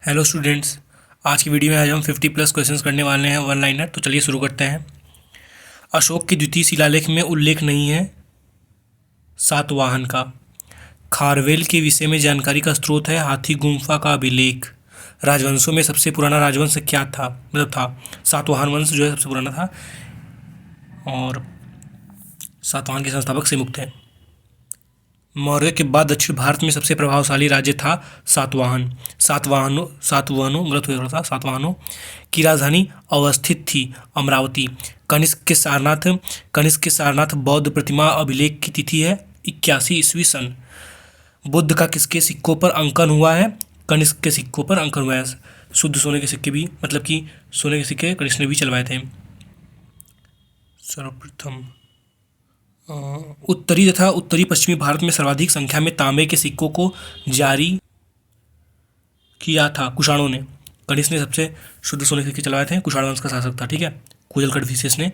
Hello students. आज की video में आज हम 50+ क्वेश्चंस करने वाले हैं वन लाइनर। तो चलिए शुरू करते हैं। अशोक के द्वितीय शिलालेख में उल्लेख नहीं है सातवाहन का। खारवेल के विषय में जानकारी का स्रोत है हाथी गुम्फा का अभिलेख। राजवंशों में सबसे पुराना राजवंश क्या था, मतलब था सातवाहन वंश जो है सबसे पुराना था, और सातवाहन के संस्थापक से मुक्त हैं। मौर्य के बाद दक्षिण भारत में सबसे प्रभावशाली राज्य था सातवाहन। सातवाहनों की राजधानी अवस्थित थी अमरावती। कनिष्क के सारनाथ बौद्ध प्रतिमा अभिलेख की तिथि है 81 ईस्वी सन। बुद्ध का किसके सिक्कों पर अंकन हुआ है? कनिष्क के सिक्कों पर अंकन हुआ है। शुद्ध सोने के सिक्के भी, मतलब कि सोने के सिक्के कनिष्क ने भी चलवाए थे। सर्वप्रथम उत्तरी तथा उत्तरी पश्चिमी भारत में सर्वाधिक संख्या में तांबे के सिक्कों को जारी किया था कुषाणों ने। कनिष्क ने सबसे शुद्ध सोने के सिक्के चलवाए थे। कुषाण वंश का शासक था, ठीक है। कुशल कड़फिसेस ने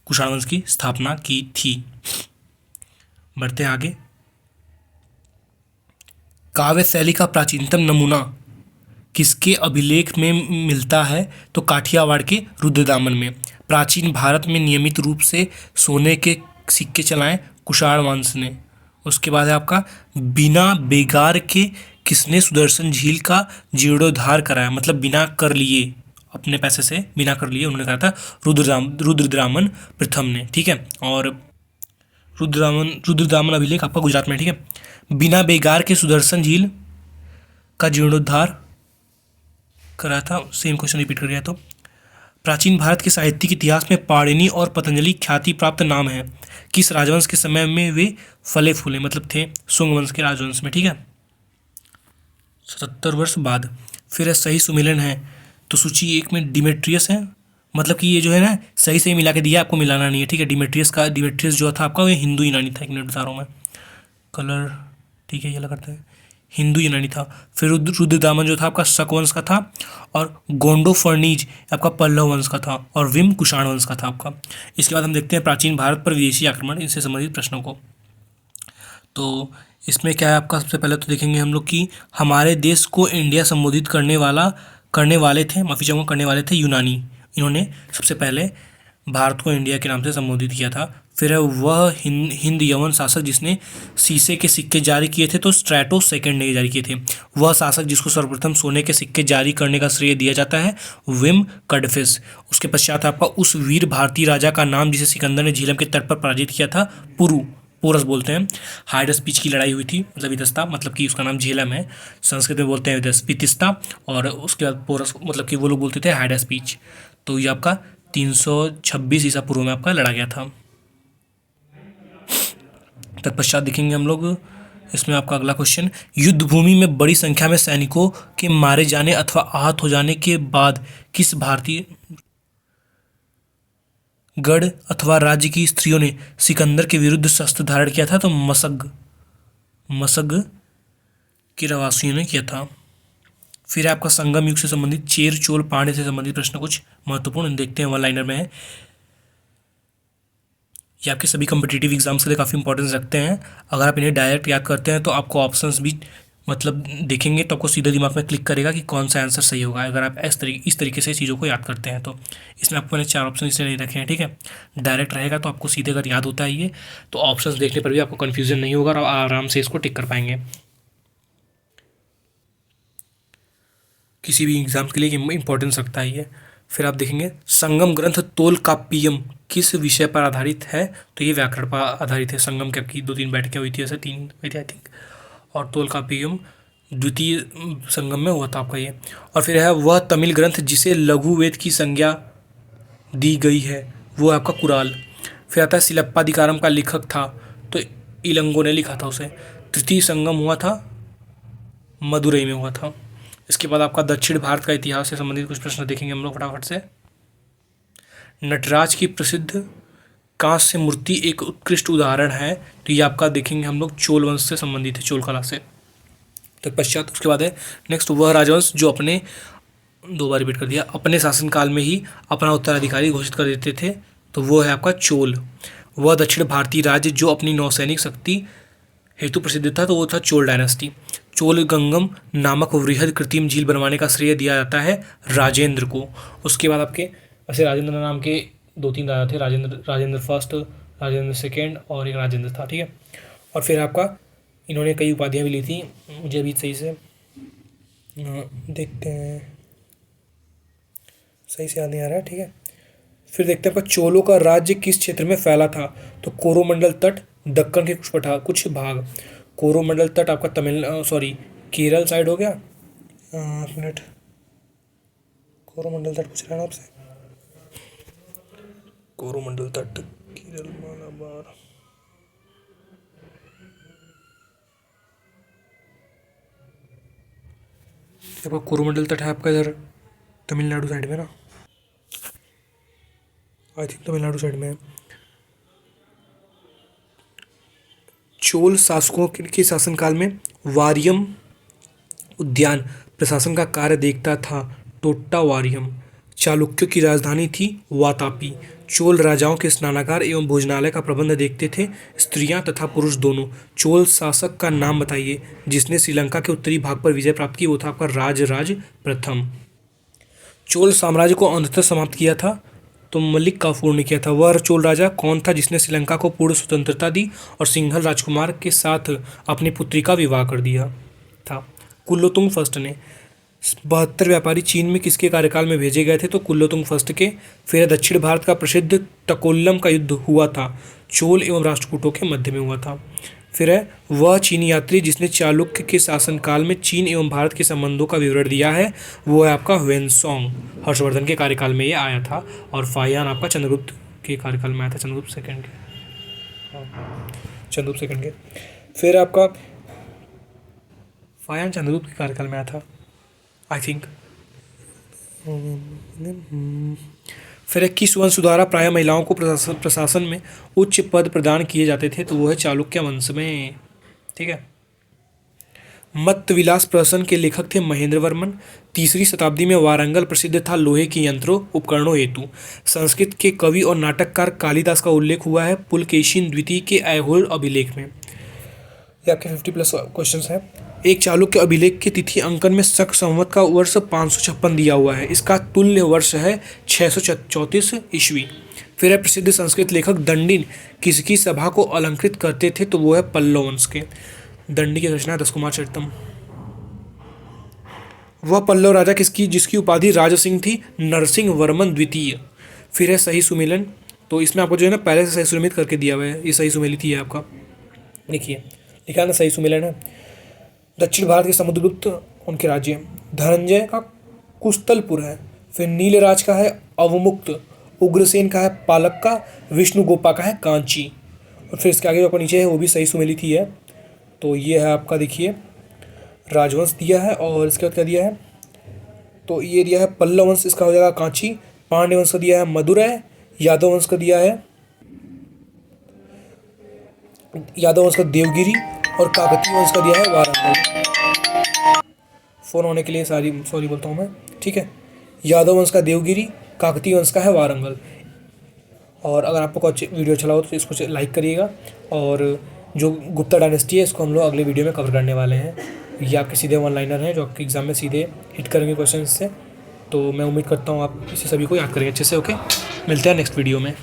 कुषाण वंश की स्थापना की थी। बढ़ते हैं आगे। काव्य शैली का प्राचीनतम नमूना किसके अभिलेख में मिलता है? तो काठियावाड़ के रुद्रदामन में। प्राचीन भारत में नियमित रूप से सोने के सिक्के चलाएं कुषाण वंश ने। उसके बाद है आपका बिना बेगार के किसने सुदर्शन झील का जीर्णोद्धार कराया? मतलब बिना कर लिए, अपने पैसे से बिना कर लिए उन्होंने कहा था रुद्रदामन प्रथम ने, ठीक है। और रुद्रदामन अभिलेख आपका गुजरात में, ठीक है। बिना बेगार के सुदर्शन झील का जीर्णोद्धार करा था। सेम क्वेश्चन रिपीट कर गया। तो प्राचीन भारत के साहित्यिक इतिहास में पाणिनि और पतंजलि ख्याति प्राप्त नाम है। किस राजवंश के समय में वे फले फूले, मतलब थे सुंग वंश के राजवंश में, ठीक है। 77 वर्ष बाद फिर सही सुमेलन है। तो सूची 1 में डिमेट्रियस है, मतलब कि ये जो है ना सही सही मिला के दिया, आपको मिलाना नहीं है, ठीक है। डिमेट्रियस जो था आपका वो हिंदू यूनानी था। 1 मिनट बता रहा हूँ मैं। कलर, ठीक है, ये करते हैं। हिंदू यूनानी था। फिर रुद्रदामन जो था आपका शक वंश का था, और गोंडोफर्नीज आपका पल्लव वंश का था, और विम कुषाण वंश का था आपका। इसके बाद हम देखते हैं प्राचीन भारत पर विदेशी आक्रमण, इनसे संबंधित प्रश्नों को। तो इसमें क्या है आपका, सबसे पहले तो देखेंगे हम लोग कि हमारे देश को इंडिया संबोधित करने वाले थे यूनानी। इन्होंने सबसे पहले भारत को इंडिया के नाम से संबोधित किया था। फिर है वह हिंद यवन शासक जिसने शीशे के सिक्के जारी किए थे, तो स्ट्रैटो सेकंड ने जारी किए थे। वह शासक जिसको सर्वप्रथम सोने के सिक्के जारी करने का श्रेय दिया जाता है विम कडफिस। उसके पश्चात आपका उस वीर भारतीय राजा का नाम जिसे सिकंदर ने झीलम के तट पर पराजित किया था पोरस बोलते हैं। हाइडस पीच की लड़ाई हुई थी, मतलब वितस्ता, मतलब कि उसका नाम झेलम है, संस्कृत में बोलते हैं वितिस्ता। और उसके बाद पोरस, मतलब कि वो लोग बोलते थे हाइडस पीच। तो ये आपका 326 ईसा पूर्व में आपका लड़ा गया था। तत्पश्चात देखेंगे हम लोग इसमें आपका अगला क्वेश्चन, युद्ध भूमि में बड़ी संख्या में सैनिकों के मारे जाने अथवा आहत हो जाने के बाद किस भारतीय गढ़ अथवा राज्य की स्त्रियों ने सिकंदर के विरुद्ध शस्त्र धारण किया था? तो मसग के रहवासियों ने किया था। फिर आपका संगम युग से संबंधित चेर चोल पांड्य से संबंधित प्रश्न कुछ महत्वपूर्ण देखते हैं, वन लाइनर में है। ये आपके सभी कम्पिटिटिव एग्जाम्स के लिए काफ़ी इंपॉर्टेंस रखते हैं। अगर आप इन्हें डायरेक्ट याद करते हैं तो आपको ऑप्शंस भी, मतलब देखेंगे तो आपको सीधे दिमाग में क्लिक करेगा कि कौन सा आंसर सही होगा, अगर आप इस तरीके से चीज़ों को याद करते हैं तो। इसमें आपको मैंने 4 ऑप्शन इसलिए नहीं रखे हैं, ठीक है। डायरेक्ट रहेगा तो आपको सीधे अगर याद होता है ये, तो ऑप्शंस देखने पर भी आपको कन्फ्यूजन नहीं होगा और आप आराम से इसको टिक कर पाएंगे। किसी भी एग्जाम्स के लिए इंपॉर्टेंस रखता है ये। फिर आप देखेंगे संगम ग्रंथ तोलकाप्पियम किस विषय पर आधारित है? तो ये व्याकरण पर आधारित है। संगम की 2-3 बैठकें हुई थी, ऐसे 3 हुई थी आई थिंक, और तोलकाप्पियम द्वितीय संगम में हुआ था आपका ये। और फिर है वह तमिल ग्रंथ जिसे लघु वेद की संज्ञा दी गई है, वो है आपका कुराल। फिर आता है सिलप्पाधिकारम का लेखक था, तो इलंगो ने लिखा था उसे। तृतीय संगम हुआ था मदुरई में हुआ था। इसके बाद आपका दक्षिण भारत का इतिहास से संबंधित कुछ प्रश्न देखेंगे हम लोग फटाफट से। नटराज की प्रसिद्ध कांस्य मूर्ति एक उत्कृष्ट उदाहरण है, तो ये आपका देखेंगे हम लोग चोल वंश से संबंधित है, चोल कला से। तो पश्चात उसके बाद है नेक्स्ट वह राजवंश जो अपने 2 बार रिपीट कर दिया, अपने शासनकाल में ही अपना उत्तराधिकारी घोषित कर देते थे, तो वो है आपका चोल। वह दक्षिण भारतीय राज्य जो अपनी नौसैनिक शक्ति हेतु प्रसिद्ध था, तो वो था चोल डायनेस्टी। चोलगंगम नामक वृहद कृत्रिम झील बनवाने का श्रेय दिया जाता है राजेंद्र को। उसके बाद आपके ऐसे राजेंद्र नाम के 2-3 राजा थे, राजेंद्र फर्स्ट, राजेंद्र सेकेंड और एक राजेंद्र था, ठीक है। और फिर आपका इन्होंने कई उपाधियाँ भी ली थी, मुझे अभी सही से देखते हैं, सही से याद नहीं आ रहा है, ठीक है। फिर देखते हैं आपका चोलों का राज्य किस क्षेत्र में फैला था, तो कोरोमंडल तट, दक्कन के कुछ भाग। कोरोमंडल तट आपका केरल साइड हो गया। मिनट, कोरोमंडल तट पूछ रहा है आपसे, कोरोमंडल तट केरल मालाबार, आपका कोरोमंडल तट है आपका इधर तमिलनाडु साइड में ना, आई थिंक तमिलनाडु साइड में है। चोल शासकों के शासनकाल में वारियम उद्यान प्रशासन का कार्य देखता था टोट्टा वारियम। चालुक्यों की राजधानी थी वातापी। चोल राजाओं के स्नानागार एवं भोजनालय का प्रबंध देखते थे स्त्रियां तथा पुरुष दोनों। चोल शासक का नाम बताइए जिसने श्रीलंका के उत्तरी भाग पर विजय प्राप्त की, वो था आपका राजराज प्रथम। चोल साम्राज्य को अंततः समाप्त किया था तो मलिक काफूर ने किया था। वह चोल राजा कौन था जिसने श्रीलंका को पूर्ण स्वतंत्रता दी और सिंघल राजकुमार के साथ अपनी पुत्री का विवाह कर दिया था? कुलोतुंग फर्स्ट ने। 72 व्यापारी चीन में किसके कार्यकाल में भेजे गए थे, तो कुलोतुंग फर्स्ट के। फिर दक्षिण भारत का प्रसिद्ध टकोलम का युद्ध हुआ था चोल एवं राष्ट्रकूटों के मध्य में हुआ था। फिर है वह चीनी यात्री जिसने चालुक्य के शासनकाल में चीन एवं भारत के संबंधों का विवरण दिया है, वो है आपका ह्वेनसोंग। हर्षवर्धन के कार्यकाल में ये आया था। और फाहियान आपका चंद्रगुप्त के कार्यकाल में आया था, चंद्रगुप्त सेकंड के। फिर आपका फाहियान चंद्रगुप्त के कार्यकाल में आया था आई थिंक। फिर 21 वंश द्वारा प्रायः महिलाओं को प्रशासन में उच्च पद प्रदान किए जाते थे, तो वो है चालुक्य वंश में, ठीक है। मत्त विलास प्रहसन के लेखक थे महेंद्र वर्मन। 3री शताब्दी में वारंगल प्रसिद्ध था लोहे के यंत्रों उपकरणों हेतु। संस्कृत के कवि और नाटककार कालिदास का उल्लेख हुआ है पुलकेशिन द्वितीय के ऐहोल अभिलेख में। ये आपके 50+ क्वेश्चंस हैं। एक चालुक्य अभिलेख की तिथि अंकन में शक संवत का वर्ष 556 दिया हुआ है। इसका तुल्य वर्ष है 634 ईस्वी। फिर है प्रसिद्ध संस्कृत लेखक दंडिन किसकी सभा को अलंकृत करते थे, तो वो है पल्लव वंश के। दंडी की रचना दशकुमार चरितम। वह पल्लव राजा जिसकी उपाधि राजसिंह थी, नरसिंह वर्मन द्वितीय। फिर है सही सुमेलन, तो इसमें आपको जो है ना पहले से सही सुमेलित करके दिया हुआ है, ये सही सुमेलित ही है आपका, देखिए लिखा ना सही सुमेलन है। दक्षिण भारत के समुद्रगुप्त उनके राज्य। धनंजय का कुस्तलपुर है। फिर नीलराज का है अवमुक्त। उग्रसेन का है पालक्का। विष्णुगोपा का है कांची। और फिर इसके आगे जो आपको नीचे है वो भी सही सुमेलित ही है। तो ये है आपका, देखिए राजवंश दिया है और इसके बाद क्या दिया है, तो ये दिया है पल्लव वंश, इसका हो जाएगा कांची। पांड्य वंश का दिया है मदुरै। यादव वंश का दिया है देवगिरी। और काकतीय वंश का दिया है वारंगल। फ़ोन होने के लिए सॉरी बोलता हूँ मैं, ठीक है। यादव वंश का देवगिरी, काकतीय वंश का है वारंगल। और अगर आपको वीडियो अच्छा लगा तो इसको लाइक करिएगा। और जो गुप्ता डायनेस्टी है इसको हम लोग अगले वीडियो में कवर करने वाले हैं। ये आपके सीधे वन लाइनर हैं जो आपके एग्जाम में सीधे हिट करेंगे क्वेश्चन से। तो मैं उम्मीद करता हूँ आप इसे सभी को याद करेंगे अच्छे से। ओके, मिलते हैं नेक्स्ट वीडियो में।